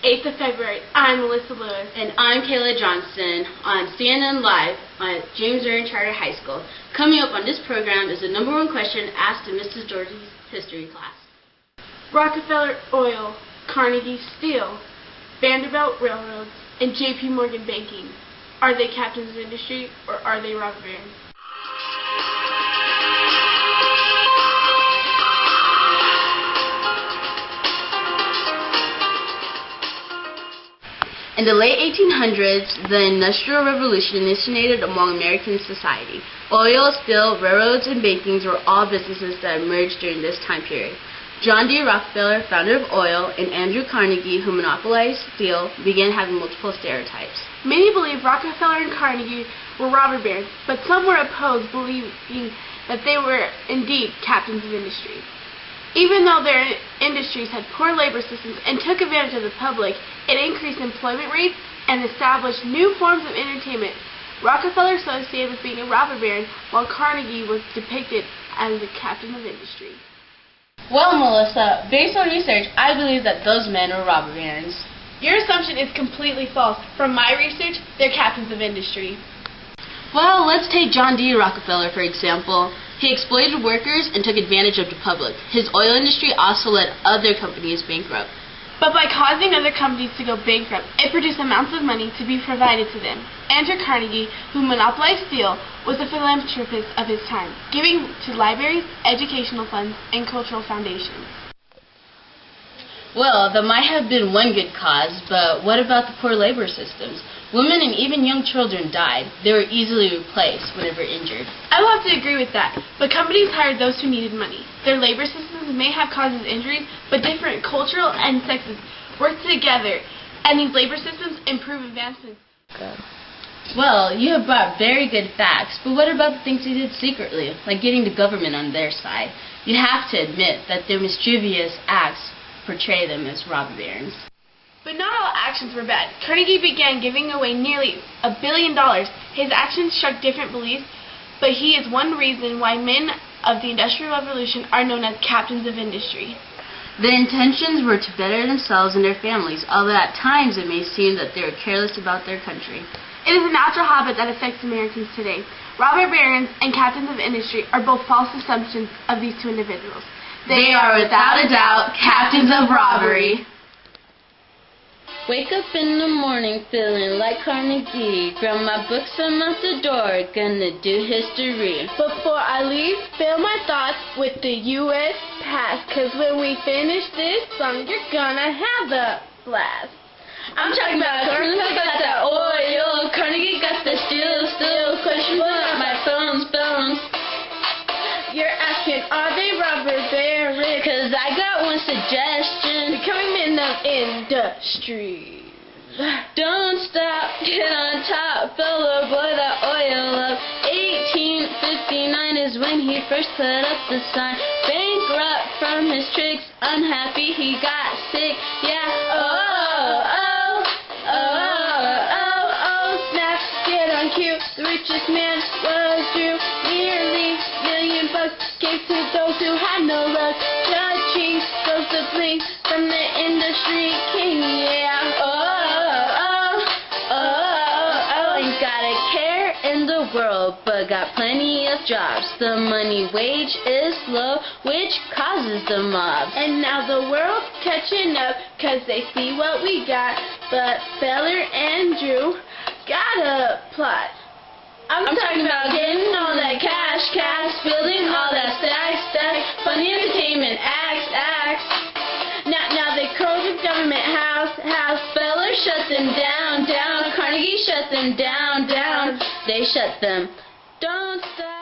8th of February. I'm Melissa Lewis. And I'm Kayla Johnson on CNN Live at James Irwin Charter High School. Coming up on this program is the number one question asked in Mrs. Dorsey's history class. Rockefeller Oil, Carnegie Steel, Vanderbilt Railroads, and J.P. Morgan Banking. Are they captains of industry or are they robber barons? In the late 1800s, the Industrial Revolution initiated among American society. Oil, steel, railroads, and bankings were all businesses that emerged during this time period. John D. Rockefeller, founder of oil, and Andrew Carnegie, who monopolized steel, began having multiple stereotypes. Many believe Rockefeller and Carnegie were robber barons, but some were opposed, believing that they were indeed captains of industry. Even though their industries had poor labor systems and took advantage of the public, it increased employment rates and established new forms of entertainment. Rockefeller associated with being a robber baron, while Carnegie was depicted as a captain of industry. Well, Melissa, based on research, I believe that those men were robber barons. Your assumption is completely false. From my research, they're captains of industry. Well, let's take John D. Rockefeller, for example. He exploited workers and took advantage of the public. His oil industry also let other companies bankrupt. But by causing other companies to go bankrupt, it produced amounts of money to be provided to them. Andrew Carnegie, who monopolized steel, was a philanthropist of his time, giving to libraries, educational funds, and cultural foundations. Well, that might have been one good cause, but what about the poor labor systems? Women and even young children died. They were easily replaced whenever injured. I will have to agree with that, but companies hired those who needed money. Their labor systems may have caused injuries, but different cultural and sexes work together, and these labor systems improve advancements. Well, you have brought very good facts, but what about the things they did secretly, like getting the government on their side? You have to admit that their mischievous acts portray them as robber barons. But not all actions were bad. Carnegie began giving away nearly $1 billion. His actions struck different beliefs, but he is one reason why men of the Industrial Revolution are known as captains of industry. Their intentions were to better themselves and their families, although at times it may seem that they were careless about their country. It is a natural habit that affects Americans today. Robber barons and captains of industry are both false assumptions of these two individuals. They are without a doubt captains of robbery. Wake up in the morning feeling like Carnegie. Grab my books, I'm out the door, gonna do history. Before I leave, fill my thoughts with the U.S. past, cause when we finish this song, you're gonna have a blast. I'm talking about Carnegie got the oil, Carnegie got the steel, question mark, my phones. You're asking, are they robber barons? Cause I got one suggestion. Becoming men of industry. Don't stop, get on top, fella boy, that oil up. 1859 is when he first put up the sign. Bankrupt from his tricks, unhappy he got sick. Yeah, snap, get on cue. The richest man was Drew. Nearly $1 million gave to those who had no luck. Judging goes the bling from the industry king. Yeah, ain't got a care in the world, but got plenty of jobs. The money wage is low, which causes the mobs. And now the world's catching up, cause they see what we got. But Feller and Drew got a plot. I'm talking about getting all that cash, building all that stack, funny entertainment, acts. Now they close the government house, Feller shut them down, Carnegie shut them down, They shut them. Don't stop.